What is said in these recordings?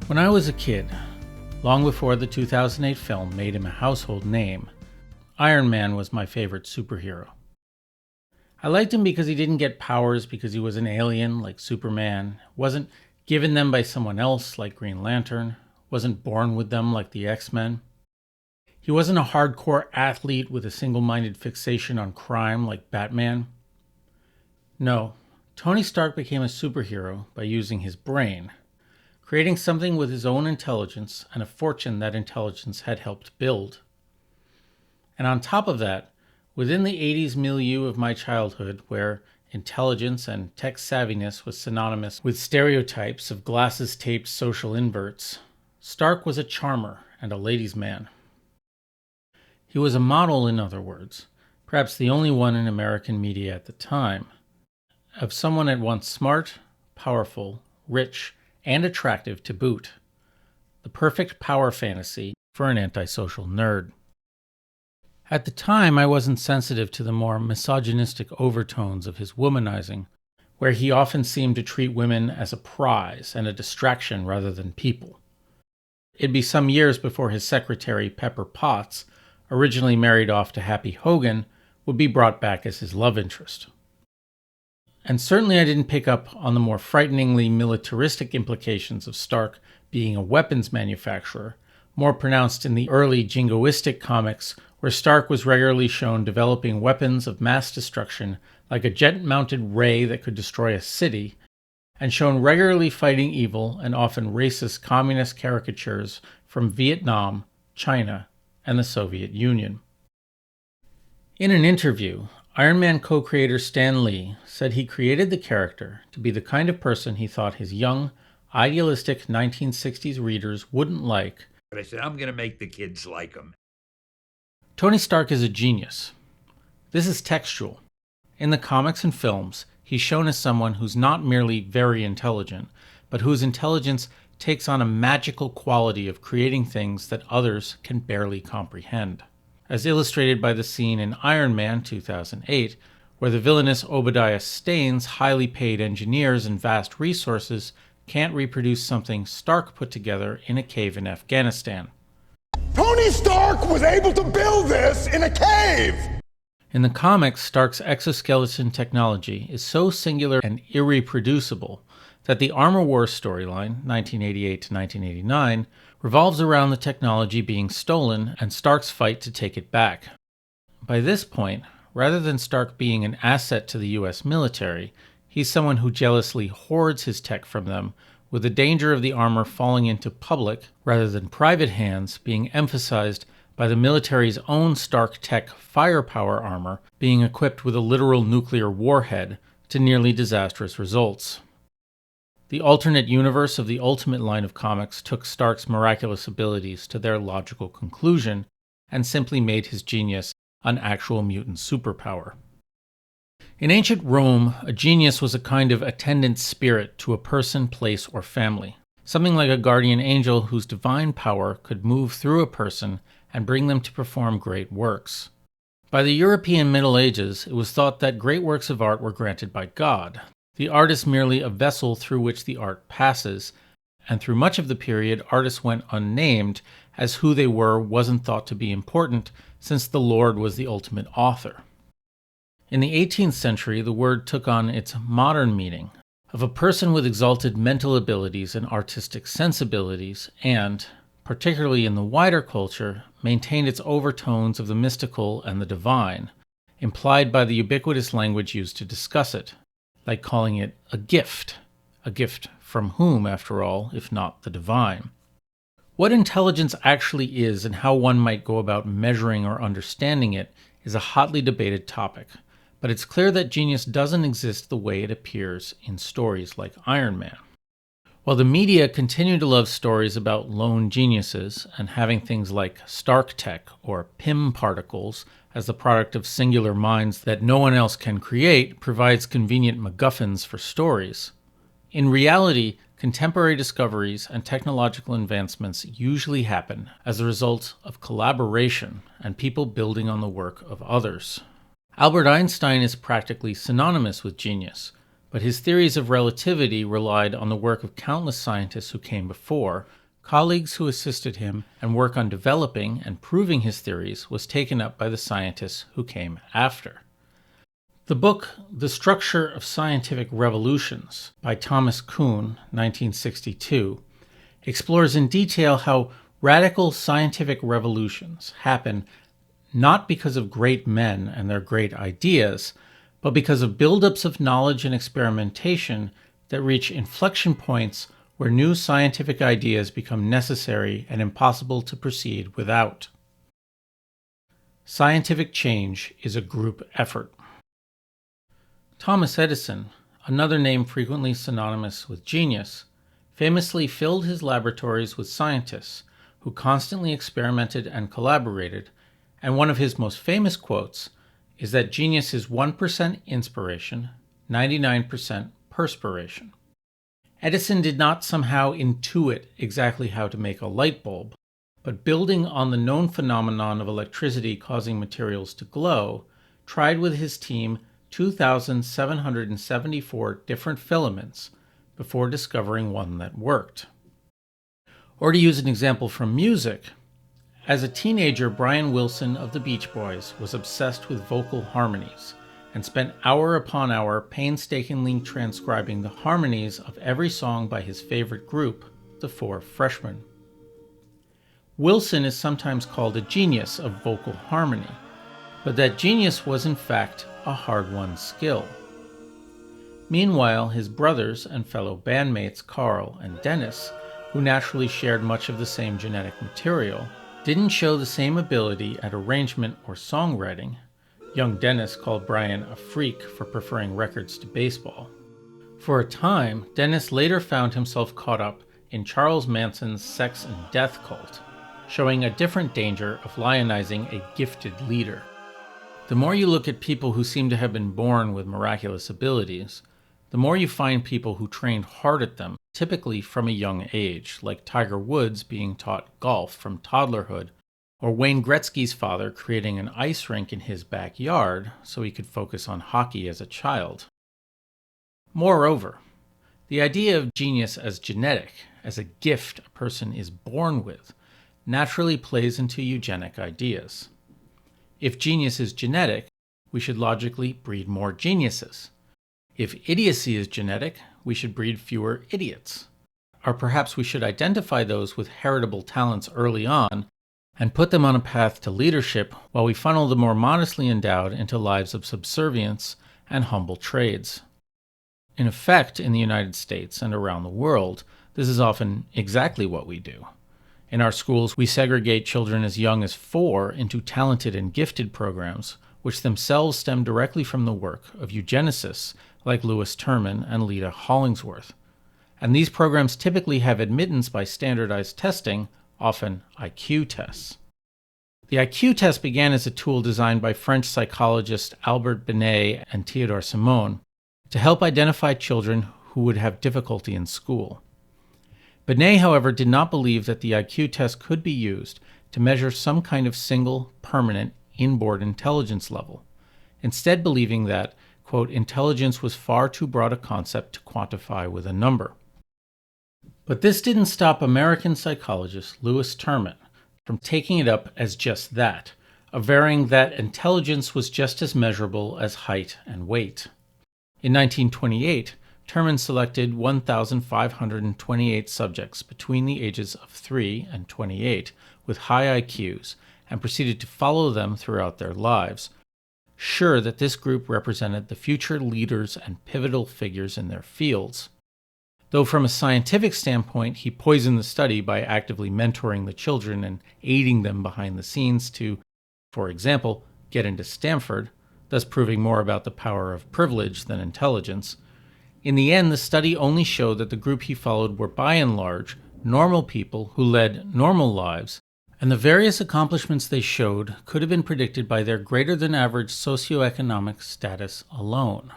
When I was a kid, long before the 2008 film made him a household name, Iron Man was my favorite superhero. I liked him because he didn't get powers because he was an alien like Superman, wasn't given them by someone else like Green Lantern, wasn't born with them like the X-Men. He wasn't a hardcore athlete with a single-minded fixation on crime like Batman. No, Tony Stark became a superhero by using his brain, creating something with his own intelligence and a fortune that intelligence had helped build. And on top of that, within the 80s milieu of my childhood, where intelligence and tech savviness was synonymous with stereotypes of glasses-taped social inverts, Stark was a charmer and a ladies' man. He was a model, in other words, perhaps the only one in American media at the time, of someone at once smart, powerful, rich, and attractive to boot. The perfect power fantasy for an antisocial nerd. At the time, I wasn't sensitive to the more misogynistic overtones of his womanizing, where he often seemed to treat women as a prize and a distraction rather than people. It'd be some years before his secretary, Pepper Potts, originally married off to Happy Hogan, would be brought back as his love interest. And certainly I didn't pick up on the more frighteningly militaristic implications of Stark being a weapons manufacturer, more pronounced in the early jingoistic comics where Stark was regularly shown developing weapons of mass destruction like a jet-mounted ray that could destroy a city, and shown regularly fighting evil and often racist communist caricatures from Vietnam, China, and the Soviet Union. In an interview, Iron Man co-creator Stan Lee said he created the character to be the kind of person he thought his young, idealistic 1960s readers wouldn't like. But I said, I'm going to make the kids like him. Tony Stark is a genius. This is textual. In the comics and films, he's shown as someone who's not merely very intelligent, but whose intelligence takes on a magical quality of creating things that others can barely comprehend, as illustrated by the scene in Iron Man 2008, where the villainous Obadiah Stane's highly paid engineers and vast resources can't reproduce something Stark put together in a cave in Afghanistan. Tony Stark was able to build this in a cave! In the comics, Stark's exoskeleton technology is so singular and irreproducible that the Armor Wars storyline, 1988 to 1989, revolves around the technology being stolen and Stark's fight to take it back. By this point, rather than Stark being an asset to the US military, he's someone who jealously hoards his tech from them, with the danger of the armor falling into public rather than private hands being emphasized by the military's own Stark tech firepower armor being equipped with a literal nuclear warhead to nearly disastrous results. The alternate universe of the Ultimate line of comics took Stark's miraculous abilities to their logical conclusion and simply made his genius an actual mutant superpower. In ancient Rome, a genius was a kind of attendant spirit to a person, place, or family, something like a guardian angel whose divine power could move through a person and bring them to perform great works. By the European Middle Ages, it was thought that great works of art were granted by God. The artist merely a vessel through which the art passes, and through much of the period, artists went unnamed, as who they were wasn't thought to be important, since the Lord was the ultimate author. In the 18th century, the word took on its modern meaning of a person with exalted mental abilities and artistic sensibilities, and, particularly in the wider culture, maintained its overtones of the mystical and the divine, implied by the ubiquitous language used to discuss it, like calling it a gift from whom, after all, if not the divine. What intelligence actually is and how one might go about measuring or understanding it is a hotly debated topic, but it's clear that genius doesn't exist the way it appears in stories like Iron Man. While the media continue to love stories about lone geniuses and having things like Stark Tech or Pym particles as the product of singular minds that no one else can create provides convenient MacGuffins for stories, in reality, contemporary discoveries and technological advancements usually happen as a result of collaboration and people building on the work of others. Albert Einstein is practically synonymous with genius, but his theories of relativity relied on the work of countless scientists who came before, colleagues who assisted him and work on developing and proving his theories was taken up by the scientists who came after. The book The Structure of Scientific Revolutions by Thomas Kuhn, 1962, explores in detail how radical scientific revolutions happen not because of great men and their great ideas, but because of buildups of knowledge and experimentation that reach inflection points where new scientific ideas become necessary and impossible to proceed without. Scientific change is a group effort. Thomas Edison, another name frequently synonymous with genius, famously filled his laboratories with scientists who constantly experimented and collaborated, and one of his most famous quotes is that genius is 1% inspiration, 99% perspiration. Edison did not somehow intuit exactly how to make a light bulb, but building on the known phenomenon of electricity causing materials to glow, tried with his team 2,774 different filaments before discovering one that worked. Or to use an example from music, as a teenager, Brian Wilson of the Beach Boys was obsessed with vocal harmonies and spent hour upon hour painstakingly transcribing the harmonies of every song by his favorite group, the Four Freshmen. Wilson is sometimes called a genius of vocal harmony, but that genius was in fact a hard-won skill. Meanwhile, his brothers and fellow bandmates Carl and Dennis, who naturally shared much of the same genetic material, didn't show the same ability at arrangement or songwriting. Young Dennis called Brian a freak for preferring records to baseball. For a time, Dennis later found himself caught up in Charles Manson's sex and death cult, showing a different danger of lionizing a gifted leader. The more you look at people who seem to have been born with miraculous abilities, the more you find people who trained hard at them, typically from a young age, like Tiger Woods being taught golf from toddlerhood, or Wayne Gretzky's father creating an ice rink in his backyard so he could focus on hockey as a child. Moreover, the idea of genius as genetic, as a gift a person is born with, naturally plays into eugenic ideas. If genius is genetic, we should logically breed more geniuses. If idiocy is genetic, we should breed fewer idiots. Or perhaps we should identify those with heritable talents early on and put them on a path to leadership while we funnel the more modestly endowed into lives of subservience and humble trades. In effect, in the United States and around the world, this is often exactly what we do. In our schools, we segregate children as young as 4 into talented and gifted programs, which themselves stem directly from the work of eugenicists like Lewis Terman and Lita Hollingsworth. And these programs typically have admittance by standardized testing, often IQ tests. The IQ test began as a tool designed by French psychologists Albert Binet and Theodore Simon to help identify children who would have difficulty in school. Binet, however, did not believe that the IQ test could be used to measure some kind of single, permanent, inborn intelligence level, instead believing that, quote, intelligence was far too broad a concept to quantify with a number. But this didn't stop American psychologist Lewis Terman from taking it up as just that, averring that intelligence was just as measurable as height and weight. In 1928, Terman selected 1,528 subjects between the ages of 3 and 28 with high IQs and proceeded to follow them throughout their lives, sure that this group represented the future leaders and pivotal figures in their fields. Though from a scientific standpoint, he poisoned the study by actively mentoring the children and aiding them behind the scenes to, for example, get into Stanford, thus proving more about the power of privilege than intelligence. In the end, the study only showed that the group he followed were by and large normal people who led normal lives, and the various accomplishments they showed could have been predicted by their greater than average socioeconomic status alone.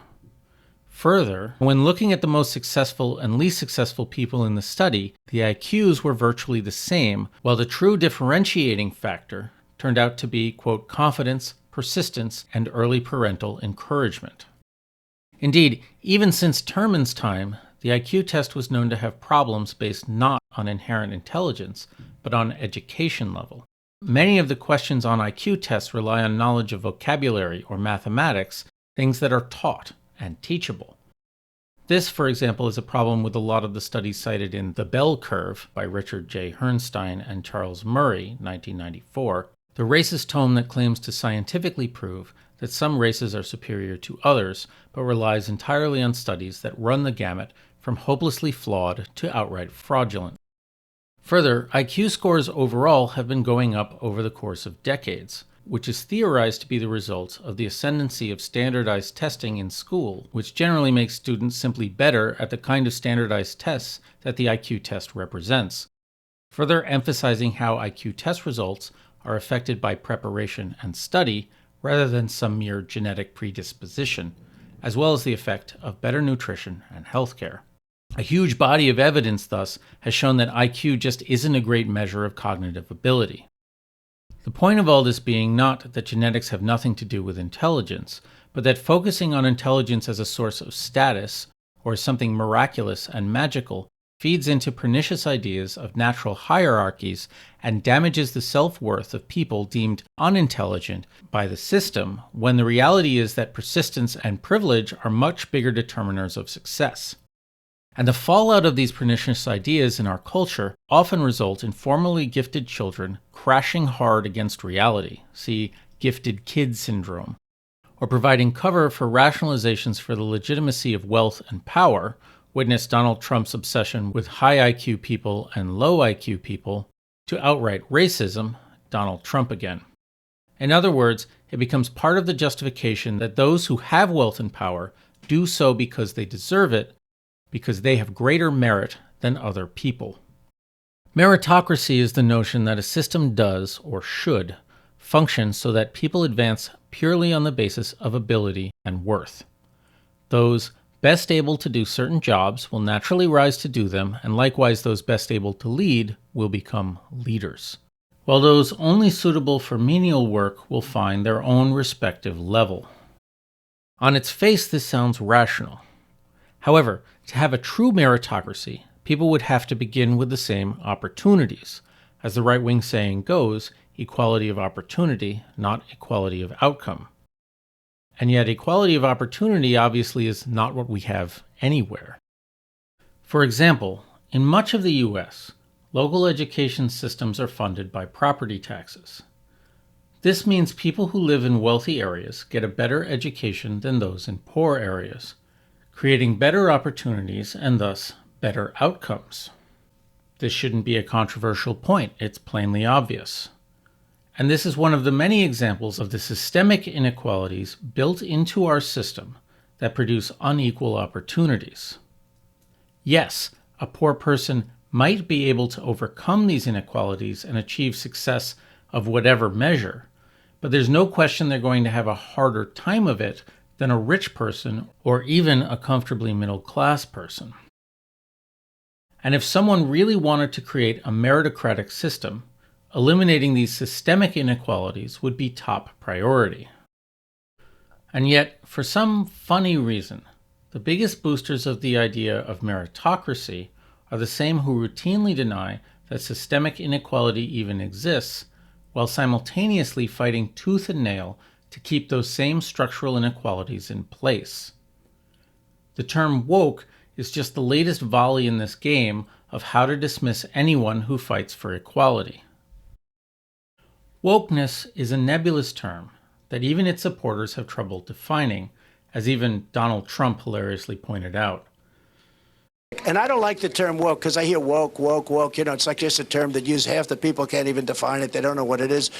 Further, when looking at the most successful and least successful people in the study, the IQs were virtually the same, while the true differentiating factor turned out to be, quote, confidence, persistence, and early parental encouragement. Indeed, even since Terman's time, the IQ test was known to have problems based not on inherent intelligence, but on education level. Many of the questions on IQ tests rely on knowledge of vocabulary or mathematics, things that are taught and teachable. This, for example, is a problem with a lot of the studies cited in The Bell Curve by Richard J. Herrnstein and Charles Murray, 1994, the racist tome that claims to scientifically prove that some races are superior to others, but relies entirely on studies that run the gamut from hopelessly flawed to outright fraudulent. Further, IQ scores overall have been going up over the course of decades, which is theorized to be the result of the ascendancy of standardized testing in school, which generally makes students simply better at the kind of standardized tests that the IQ test represents, further emphasizing how IQ test results are affected by preparation and study rather than some mere genetic predisposition, as well as the effect of better nutrition and healthcare. A huge body of evidence, thus, has shown that IQ just isn't a great measure of cognitive ability. The point of all this being not that genetics have nothing to do with intelligence, but that focusing on intelligence as a source of status, or something miraculous and magical, feeds into pernicious ideas of natural hierarchies and damages the self-worth of people deemed unintelligent by the system, when the reality is that persistence and privilege are much bigger determiners of success. And the fallout of these pernicious ideas in our culture often result in formerly gifted children crashing hard against reality, see gifted kid syndrome, or providing cover for rationalizations for the legitimacy of wealth and power, witness Donald Trump's obsession with high IQ people and low IQ people, to outright racism, Donald Trump again. In other words, it becomes part of the justification that those who have wealth and power do so because they deserve it, because they have greater merit than other people. Meritocracy is the notion that a system does, or should, function so that people advance purely on the basis of ability and worth. Those best able to do certain jobs will naturally rise to do them, and likewise those best able to lead will become leaders, while those only suitable for menial work will find their own respective level. On its face, this sounds rational. However, to have a true meritocracy, people would have to begin with the same opportunities. As the right-wing saying goes, equality of opportunity, not equality of outcome. And yet equality of opportunity obviously is not what we have anywhere. For example, in much of the US, local education systems are funded by property taxes. This means people who live in wealthy areas get a better education than those in poor areas, creating better opportunities and thus better outcomes. This shouldn't be a controversial point, it's plainly obvious. And this is one of the many examples of the systemic inequalities built into our system that produce unequal opportunities. Yes, a poor person might be able to overcome these inequalities and achieve success of whatever measure, but there's no question they're going to have a harder time of it than a rich person or even a comfortably middle-class person. And if someone really wanted to create a meritocratic system, eliminating these systemic inequalities would be top priority. And yet, for some funny reason, the biggest boosters of the idea of meritocracy are the same who routinely deny that systemic inequality even exists, while simultaneously fighting tooth and nail to keep those same structural inequalities in place. The term woke is just the latest volley in this game of how to dismiss anyone who fights for equality. Wokeness is a nebulous term that even its supporters have trouble defining, as even Donald Trump hilariously pointed out. And I don't like the term woke because I hear woke, it's like just a term that half the people can't even define it. They don't know what it is.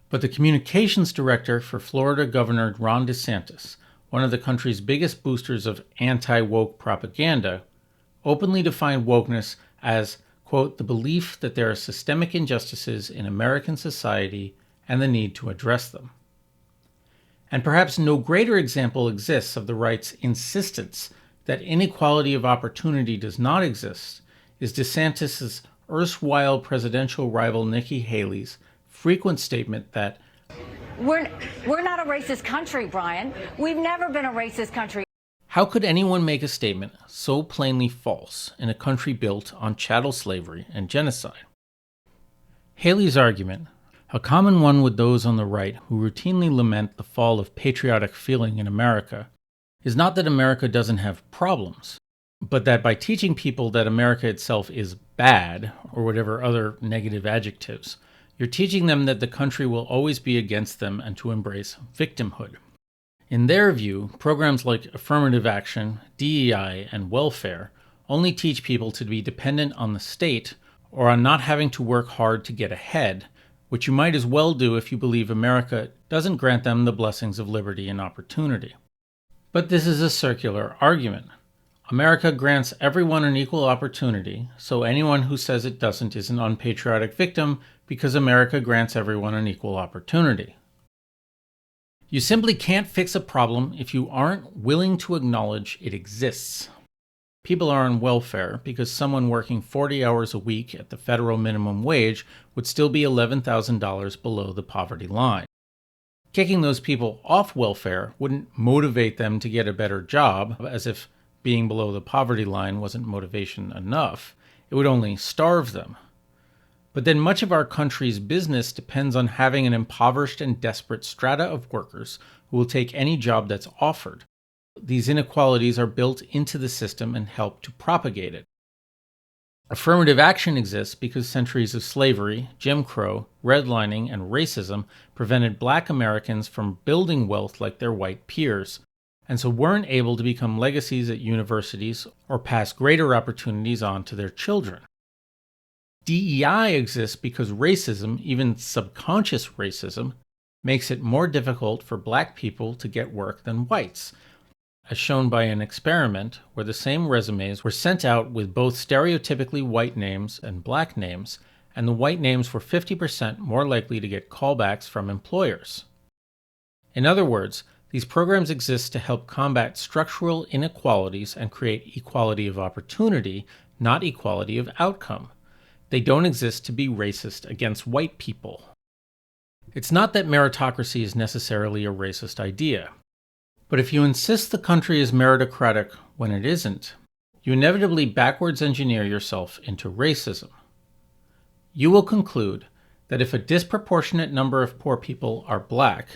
But the communications director for Florida Governor Ron DeSantis, one of the country's biggest boosters of anti-woke propaganda, openly defined wokeness as, quote, the belief that there are systemic injustices in American society and the need to address them. And perhaps no greater example exists of the right's insistence that inequality of opportunity does not exist is DeSantis' erstwhile presidential rival Nikki Haley's frequent statement that we're not a racist country, Brian. We've never been a racist country. How could anyone make a statement so plainly false in a country built on chattel slavery and genocide? Haley's argument, a common one with those on the right who routinely lament the fall of patriotic feeling in America, is not that America doesn't have problems, but that by teaching people that America itself is bad, or whatever other negative adjectives, you're teaching them that the country will always be against them and to embrace victimhood. In their view, programs like affirmative action, DEI, and welfare only teach people to be dependent on the state or on not having to work hard to get ahead, which you might as well do if you believe America doesn't grant them the blessings of liberty and opportunity. But this is a circular argument. America grants everyone an equal opportunity, so anyone who says it doesn't is an unpatriotic victim because America grants everyone an equal opportunity. You simply can't fix a problem if you aren't willing to acknowledge it exists. People are on welfare because someone working 40 hours a week at the federal minimum wage would still be $11,000 below the poverty line. Kicking those people off welfare wouldn't motivate them to get a better job, as if being below the poverty line wasn't motivation enough. It would only starve them. But then much of our country's business depends on having an impoverished and desperate strata of workers who will take any job that's offered. These inequalities are built into the system and help to propagate it. Affirmative action exists because centuries of slavery, Jim Crow, redlining, and racism prevented Black Americans from building wealth like their white peers, and so weren't able to become legacies at universities or pass greater opportunities on to their children. DEI exists because racism, even subconscious racism, makes it more difficult for Black people to get work than whites, as shown by an experiment where the same resumes were sent out with both stereotypically white names and Black names, and the white names were 50% more likely to get callbacks from employers. In other words, these programs exist to help combat structural inequalities and create equality of opportunity, not equality of outcome. They don't exist to be racist against white people. It's not that meritocracy is necessarily a racist idea. But if you insist the country is meritocratic when it isn't, you inevitably backwards engineer yourself into racism. You will conclude that if a disproportionate number of poor people are Black,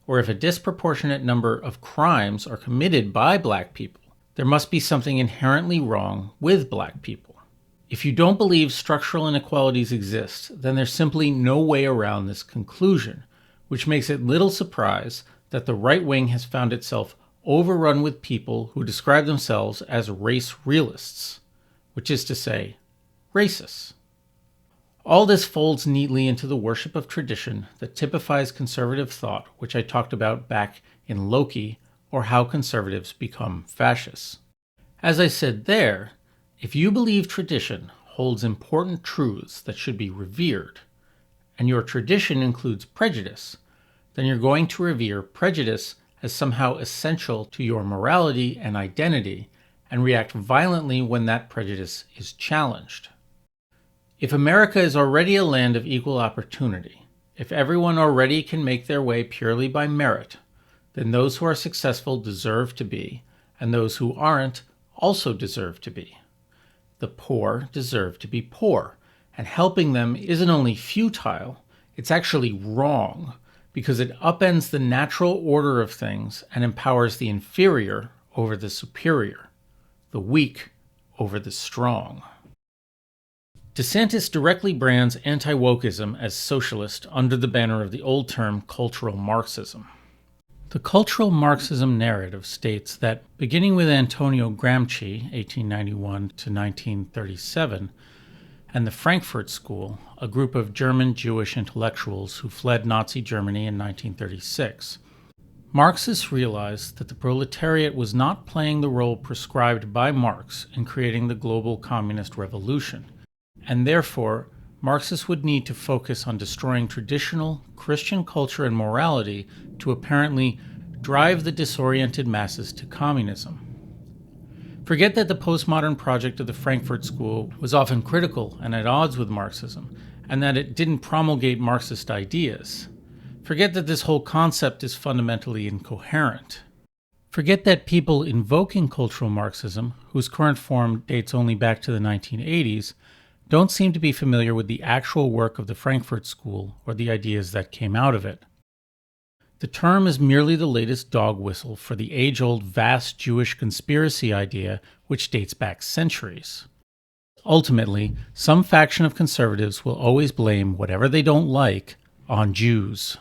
or if a disproportionate number of crimes are committed by Black people, there must be something inherently wrong with Black people. If you don't believe structural inequalities exist, then there's simply no way around this conclusion, which makes it little surprise that the right wing has found itself overrun with people who describe themselves as race realists, which is to say, racists. All this folds neatly into the worship of tradition that typifies conservative thought, which I talked about back in Loki, or How Conservatives Become Fascists. As I said there, if you believe tradition holds important truths that should be revered, and your tradition includes prejudice, then you're going to revere prejudice as somehow essential to your morality and identity, and react violently when that prejudice is challenged. If America is already a land of equal opportunity, if everyone already can make their way purely by merit, then those who are successful deserve to be, and those who aren't also deserve to be. The poor deserve to be poor, and helping them isn't only futile, it's actually wrong, because it upends the natural order of things and empowers the inferior over the superior, the weak over the strong. DeSantis directly brands anti-wokeism as socialist under the banner of the old term cultural Marxism. The cultural Marxism narrative states that, beginning with Antonio Gramsci, 1891 to 1937, and the Frankfurt School, a group of German Jewish intellectuals who fled Nazi Germany in 1936, Marxists realized that the proletariat was not playing the role prescribed by Marx in creating the global communist revolution, and therefore Marxists would need to focus on destroying traditional Christian culture and morality to apparently drive the disoriented masses to communism. Forget that the postmodern project of the Frankfurt School was often critical and at odds with Marxism, and that it didn't promulgate Marxist ideas. Forget that this whole concept is fundamentally incoherent. Forget that people invoking cultural Marxism, whose current form dates only back to the 1980s, don't seem to be familiar with the actual work of the Frankfurt School or the ideas that came out of it. The term is merely the latest dog whistle for the age-old vast Jewish conspiracy idea which dates back centuries. Ultimately, some faction of conservatives will always blame whatever they don't like on Jews.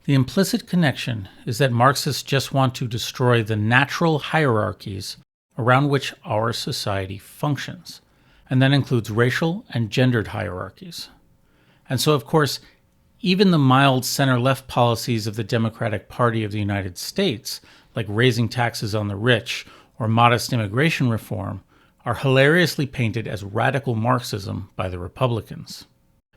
The implicit connection is that Marxists just want to destroy the natural hierarchies around which our society functions, and that includes racial and gendered hierarchies. And so, of course, even the mild center-left policies of the Democratic Party of the United States, like raising taxes on the rich or modest immigration reform, are hilariously painted as radical Marxism by the Republicans.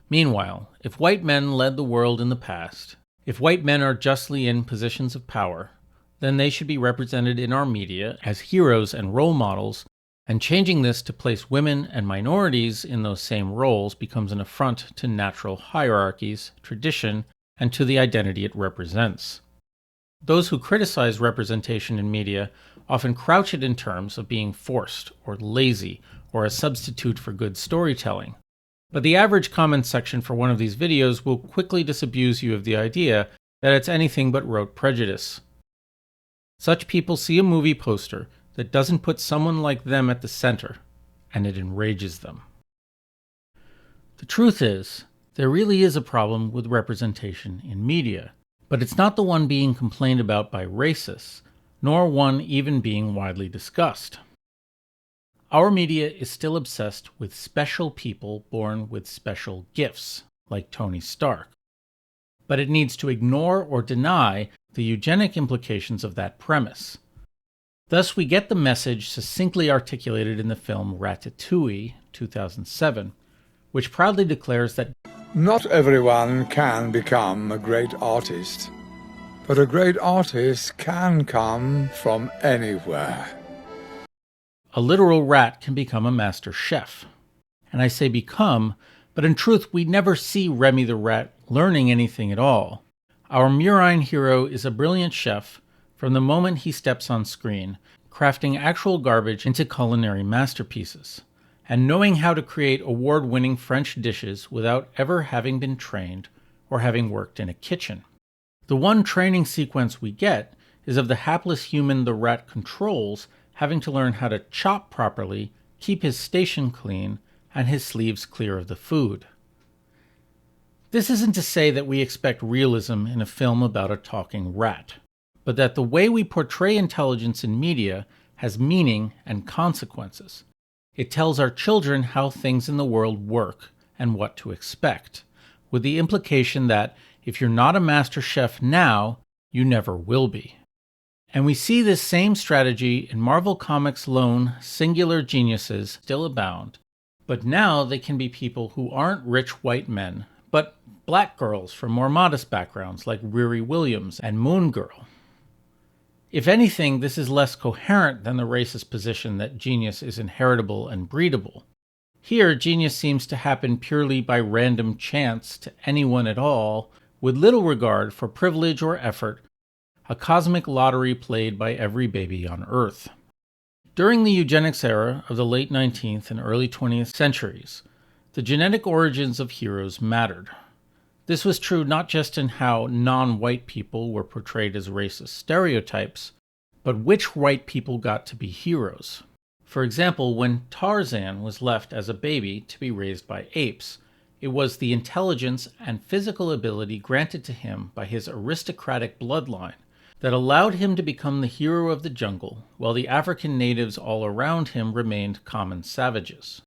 Meanwhile, if white men led the world in the past, if white men are justly in positions of power, then they should be represented in our media as heroes and role models, and changing this to place women and minorities in those same roles becomes an affront to natural hierarchies, tradition, and to the identity it represents. Those who criticize representation in media often crouch it in terms of being forced or lazy or a substitute for good storytelling. But the average comment section for one of these videos will quickly disabuse you of the idea that it's anything but rote prejudice. Such people see a movie poster that doesn't put someone like them at the center, and it enrages them. The truth is, there really is a problem with representation in media, but it's not the one being complained about by racists, nor one even being widely discussed. Our media is still obsessed with special people born with special gifts, like Tony Stark. But it needs to ignore or deny the eugenic implications of that premise. Thus, we get the message succinctly articulated in the film Ratatouille, 2007, which proudly declares that not everyone can become a great artist, but a great artist can come from anywhere. A literal rat can become a master chef. And I say become, but in truth we never see Remy the rat learning anything at all. Our murine hero is a brilliant chef from the moment he steps on screen, crafting actual garbage into culinary masterpieces, and knowing how to create award-winning French dishes without ever having been trained or having worked in a kitchen. The one training sequence we get is of the hapless human the rat controls having to learn how to chop properly, keep his station clean, and his sleeves clear of the food. This isn't to say that we expect realism in a film about a talking rat, but that the way we portray intelligence in media has meaning and consequences. It tells our children how things in the world work and what to expect, with the implication that if you're not a master chef now, you never will be. And we see this same strategy in Marvel Comics' lone, singular geniuses still abound, but now they can be people who aren't rich white men, but black girls from more modest backgrounds like Riri Williams and Moon Girl. If anything, this is less coherent than the racist position that genius is inheritable and breedable. Here, genius seems to happen purely by random chance to anyone at all, with little regard for privilege or effort, a cosmic lottery played by every baby on Earth. During the eugenics era of the late 19th and early 20th centuries, the genetic origins of heroes mattered. This was true not just in how non-white people were portrayed as racist stereotypes, but which white people got to be heroes. For example, when Tarzan was left as a baby to be raised by apes, it was the intelligence and physical ability granted to him by his aristocratic bloodline that allowed him to become the hero of the jungle, while the African natives all around him remained common savages.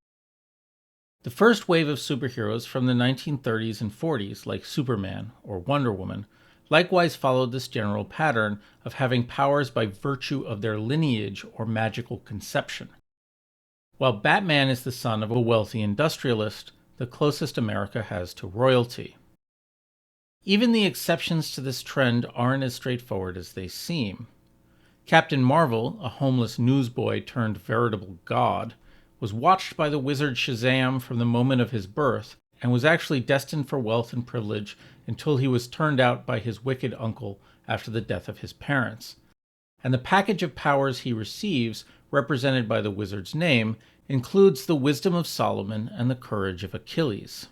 The first wave of superheroes from the 1930s and 40s, like Superman or Wonder Woman, likewise followed this general pattern of having powers by virtue of their lineage or magical conception. While Batman is the son of a wealthy industrialist, the closest America has to royalty. Even the exceptions to this trend aren't as straightforward as they seem. Captain Marvel, a homeless newsboy turned veritable god, was watched by the wizard Shazam from the moment of his birth, and was actually destined for wealth and privilege until he was turned out by his wicked uncle after the death of his parents. and the package of powers he receives, represented by the wizard's name, includes the wisdom of Solomon and the courage of Achilles.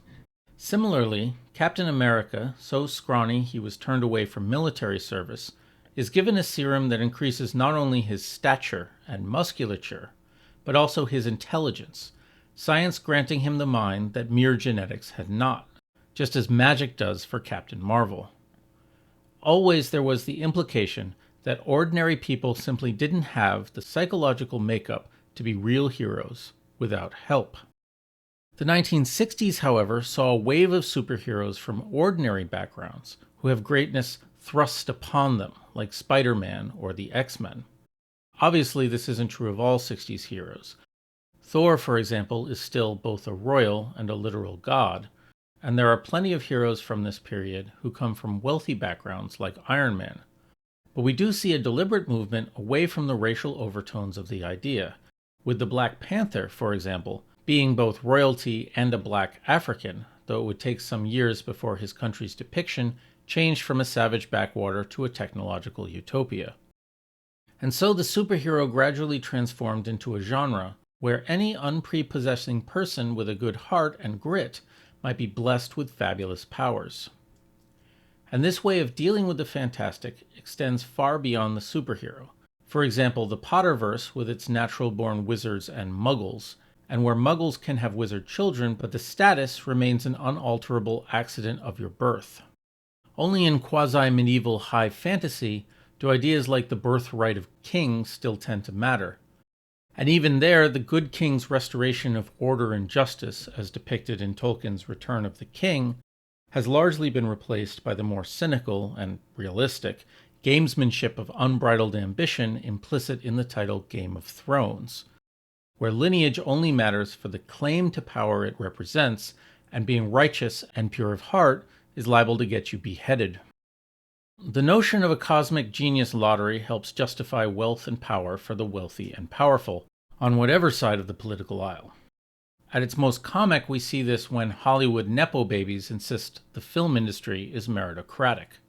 Similarly, Captain America, so scrawny he was turned away from military service, is given a serum that increases not only his stature and musculature, but also his intelligence, science granting him the mind that mere genetics had not, just as magic does for Captain Marvel. Always there was the implication that ordinary people simply didn't have the psychological makeup to be real heroes without help. The 1960s, however, saw a wave of superheroes from ordinary backgrounds who have greatness thrust upon them, like Spider-Man or the X-Men. Obviously, this isn't true of all 60s heroes. Thor, for example, is still both a royal and a literal god, and there are plenty of heroes from this period who come from wealthy backgrounds like Iron Man. But we do see a deliberate movement away from the racial overtones of the idea, with the Black Panther, for example, being both royalty and a black African, though it would take some years before his country's depiction changed from a savage backwater to a technological utopia. And so the superhero gradually transformed into a genre where any unprepossessing person with a good heart and grit might be blessed with fabulous powers. And this way of dealing with the fantastic extends far beyond the superhero. For example, the Potterverse with its natural-born wizards and muggles, and where muggles can have wizard children, but the status remains an unalterable accident of your birth. Only in quasi-medieval high fantasy do ideas like the birthright of kings still tend to matter. And even there, the good king's restoration of order and justice, as depicted in Tolkien's Return of the King, has largely been replaced by the more cynical and realistic gamesmanship of unbridled ambition implicit in the title Game of Thrones, where lineage only matters for the claim to power it represents, and being righteous and pure of heart is liable to get you beheaded. The notion of a cosmic genius lottery helps justify wealth and power for the wealthy and powerful, on whatever side of the political aisle. At its most comic, we see this when Hollywood nepo babies insist the film industry is meritocratic.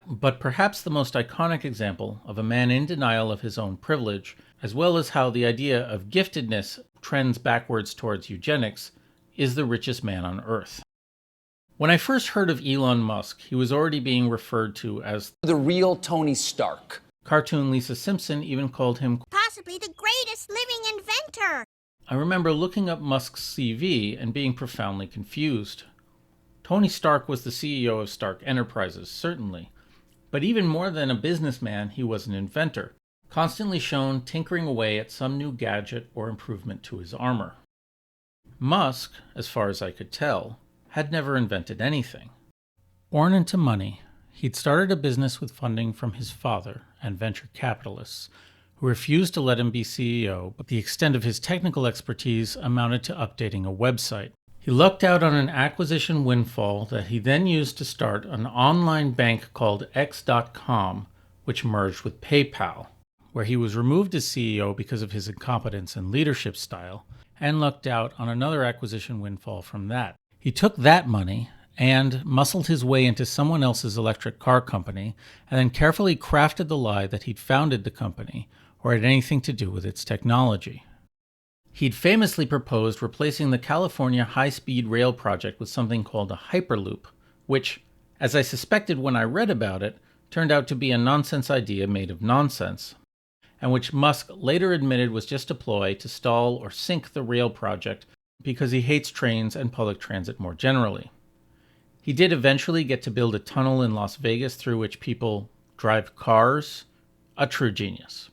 But perhaps the most iconic example of a man in denial of his own privilege, as well as how the idea of giftedness trends backwards towards eugenics, is the richest man on Earth. When I first heard of Elon Musk, he was already being referred to as the real Tony Stark. Cartoon Lisa Simpson even called him possibly the greatest living inventor. I remember looking up Musk's CV and being profoundly confused. Tony Stark was the CEO of Stark Enterprises, certainly, but even more than a businessman, he was an inventor, constantly shown tinkering away at some new gadget or improvement to his armor. Musk, as far as I could tell, had never invented anything. Born into money, he'd started a business with funding from his father and venture capitalists, who refused to let him be CEO, but the extent of his technical expertise amounted to updating a website. He lucked out on an acquisition windfall that he then used to start an online bank called X.com, which merged with PayPal, where he was removed as CEO because of his incompetence and leadership style, and lucked out on another acquisition windfall from that. He took that money and muscled his way into someone else's electric car company, and then carefully crafted the lie that he'd founded the company or had anything to do with its technology. He'd famously proposed replacing the California high-speed rail project with something called a Hyperloop, which, as I suspected when I read about it, turned out to be a nonsense idea made of nonsense, and which Musk later admitted was just a ploy to stall or sink the rail project because he hates trains and public transit more generally. He did eventually get to build a tunnel in Las Vegas through which people drive cars, a true genius.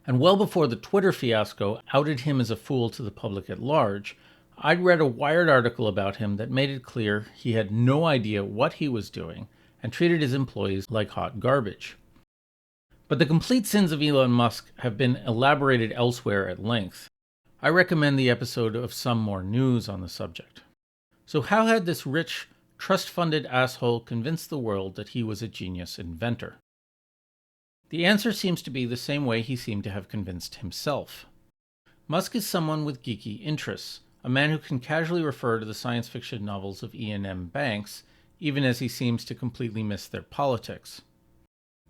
And well before the Twitter fiasco outed him as a fool to the public at large, I'd read a Wired article about him that made it clear he had no idea what he was doing and treated his employees like hot garbage. But the complete sins of Elon Musk have been elaborated elsewhere at length. I recommend the episode of Some More News on the subject. So how had this rich, trust-funded asshole convinced the world that he was a genius inventor? The answer seems to be the same way he seemed to have convinced himself. Musk is someone with geeky interests, a man who can casually refer to the science fiction novels of Ian M. Banks, even as he seems to completely miss their politics.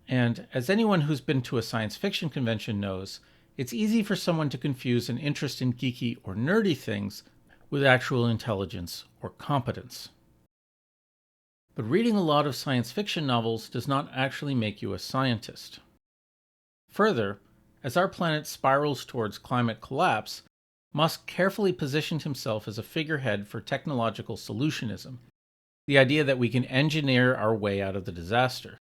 And as anyone who's been to a science fiction convention knows, it's easy for someone to confuse an interest in geeky or nerdy things with actual intelligence or competence. But reading a lot of science fiction novels does not actually make you a scientist. Further, as our planet spirals towards climate collapse, Musk carefully positioned himself as a figurehead for technological solutionism, the idea that we can engineer our way out of the disaster,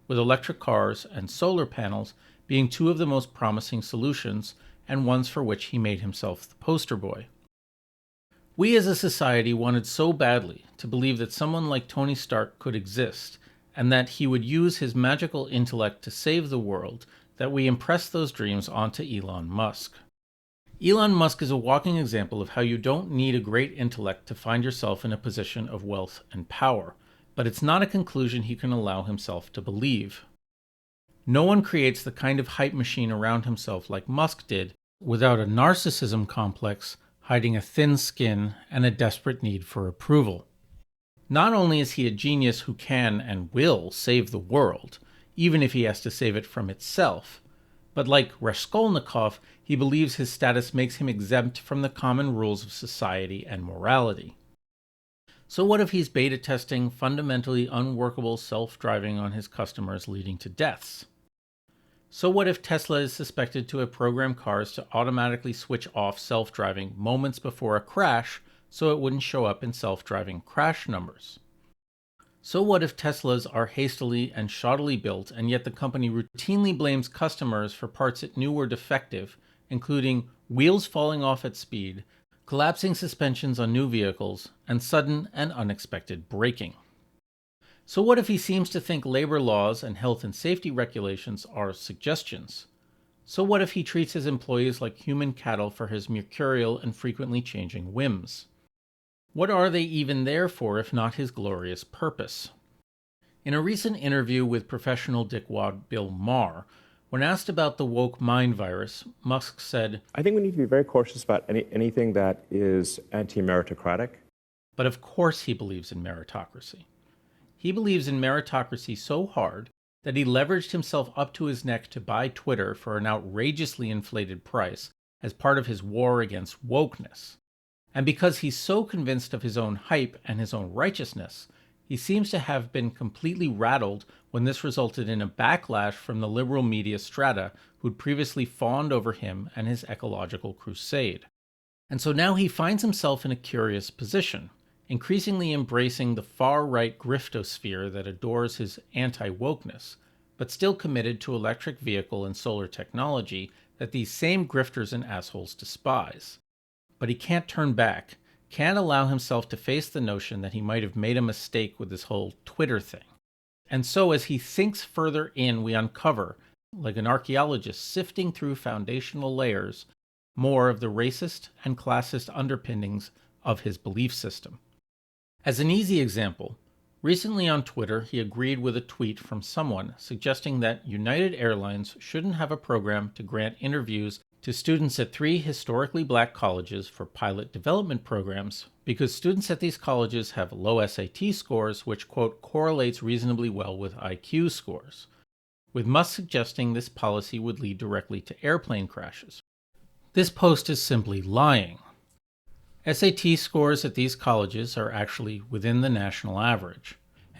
with electric cars and solar panels being two of the most promising solutions and ones for which he made himself the poster boy. We as a society wanted so badly to believe that someone like Tony Stark could exist and that he would use his magical intellect to save the world that we impressed those dreams onto Elon Musk. Elon Musk is a walking example of how you don't need a great intellect to find yourself in a position of wealth and power, but it's not a conclusion he can allow himself to believe. No one creates the kind of hype machine around himself like Musk did without a narcissism complex hiding a thin skin and a desperate need for approval. Not only is he a genius who can and will save the world, even if he has to save it from itself, but like Raskolnikov, he believes his status makes him exempt from the common rules of society and morality. So what if he's beta testing fundamentally unworkable self-driving on his customers leading to deaths? So what if Tesla is suspected to have programmed cars to automatically switch off self-driving moments before a crash so it wouldn't show up in self-driving crash numbers? So what if Teslas are hastily and shoddily built and yet the company routinely blames customers for parts it knew were defective, including wheels falling off at speed, collapsing suspensions on new vehicles, and sudden and unexpected braking? So what if he seems to think labor laws and health and safety regulations are suggestions? So what if he treats his employees like human cattle for his mercurial and frequently changing whims? What are they even there for if not his glorious purpose? In a recent interview with professional dickwad Bill Maher, when asked about the woke mind virus, Musk said, I think we need to be very cautious about anything that is anti-meritocratic. But of course he believes in meritocracy. He believes in meritocracy so hard that he leveraged himself up to his neck to buy Twitter for an outrageously inflated price as part of his war against wokeness. And because he's so convinced of his own hype and his own righteousness, he seems to have been completely rattled when this resulted in a backlash from the liberal media strata who'd previously fawned over him and his ecological crusade. And so now he finds himself in a curious position, increasingly embracing the far-right griftosphere that adores his anti-wokeness, but still committed to electric vehicle and solar technology that these same grifters and assholes despise. But he can't turn back, can't allow himself to face the notion that he might have made a mistake with this whole Twitter thing. And so as he sinks further in, we uncover, like an archaeologist sifting through foundational layers, more of the racist and classist underpinnings of his belief system. As an easy example, recently on Twitter he agreed with a tweet from someone suggesting that United Airlines shouldn't have a program to grant interviews to students at 3 historically black colleges for pilot development programs because students at these colleges have low SAT scores which, quote, correlates reasonably well with IQ scores, with Musk suggesting this policy would lead directly to airplane crashes. This post is simply lying. SAT scores at these colleges are actually within the national average.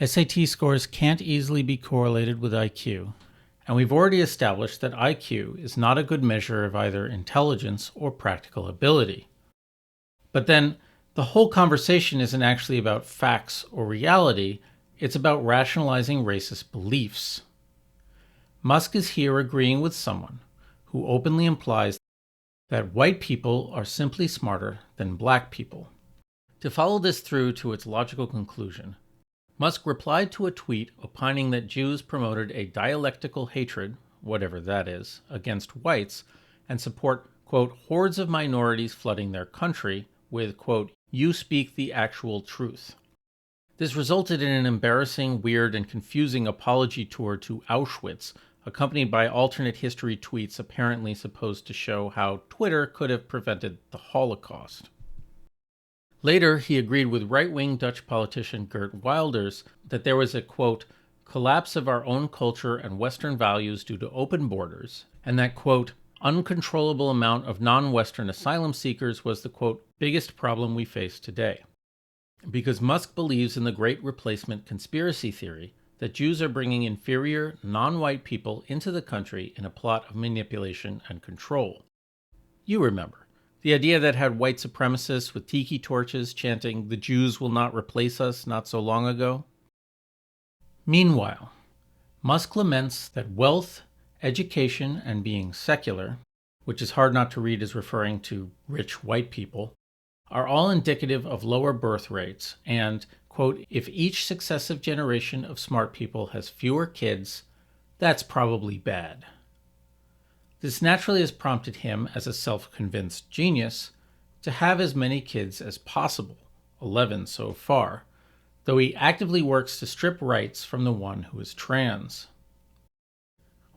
SAT scores can't easily be correlated with IQ, and we've already established that IQ is not a good measure of either intelligence or practical ability. But then, the whole conversation isn't actually about facts or reality, it's about rationalizing racist beliefs. Musk is here agreeing with someone who openly implies that white people are simply smarter than black people. To follow this through to its logical conclusion, Musk replied to a tweet opining that Jews promoted a dialectical hatred, whatever that is, against whites, and support, quote, hordes of minorities flooding their country with, quote, you speak the actual truth. This resulted in an embarrassing, weird, and confusing apology tour to Auschwitz, accompanied by alternate history tweets apparently supposed to show how Twitter could have prevented the Holocaust. Later, he agreed with right-wing Dutch politician Geert Wilders that there was a, quote, collapse of our own culture and Western values due to open borders, and that, quote, uncontrollable amount of non-Western asylum seekers was the, quote, biggest problem we face today. Because Musk believes in the Great Replacement conspiracy theory that Jews are bringing inferior, non-white people into the country in a plot of manipulation and control. You remember, the idea that had white supremacists with tiki torches chanting, "The Jews will not replace us," not so long ago? Meanwhile, Musk laments that wealth, education, and being secular, which is hard not to read as referring to rich white people, are all indicative of lower birth rates and, quote, if each successive generation of smart people has fewer kids, that's probably bad. This naturally has prompted him, as a self-convinced genius, to have as many kids as possible, 11 so far, though he actively works to strip rights from the one who is trans.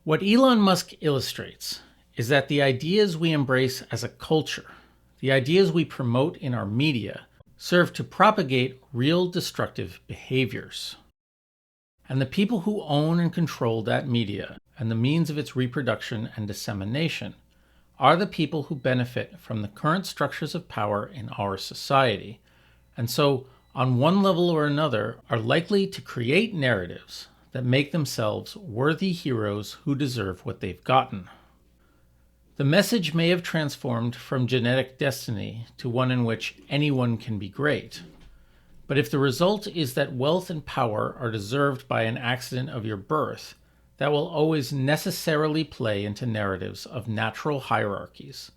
What Elon Musk illustrates is that the ideas we embrace as a culture, the ideas we promote in our media, serve to propagate real destructive behaviors. And the people who own and control that media and the means of its reproduction and dissemination are the people who benefit from the current structures of power in our society, and so, on one level or another, are likely to create narratives that make themselves worthy heroes who deserve what they've gotten. The message may have transformed from genetic destiny to one in which anyone can be great. But if the result is that wealth and power are deserved by an accident of your birth, that will always necessarily play into narratives of natural hierarchies,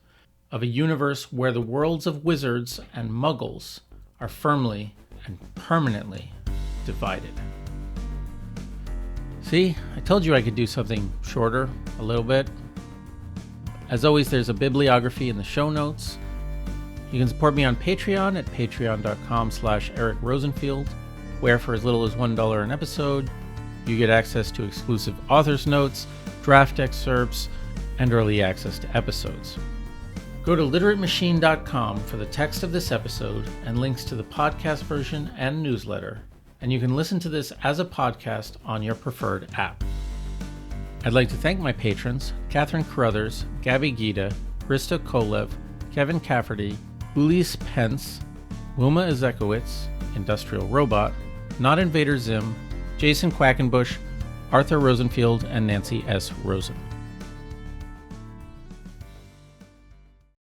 of a universe where the worlds of wizards and muggles are firmly and permanently divided. See, I told you I could do something shorter, a little bit. As always, there's a bibliography in the show notes. You can support me on Patreon at patreon.com/Eric Rosenfield, where for as little as $1 an episode, you get access to exclusive author's notes, draft excerpts, and early access to episodes. Go to literatemachine.com for the text of this episode and links to the podcast version and newsletter, and you can listen to this as a podcast on your preferred app. I'd like to thank my patrons, Kathryn Carruthers, Gabi Ghita, Hristo Kolev, Kevin Cafferty, Ulysse Pence, Wilma Ezekowitz, IndustrialRobot, Not Invader Zim, Jason Quackenbush, Arthur Rosenfield, and Nancy S. Rosen.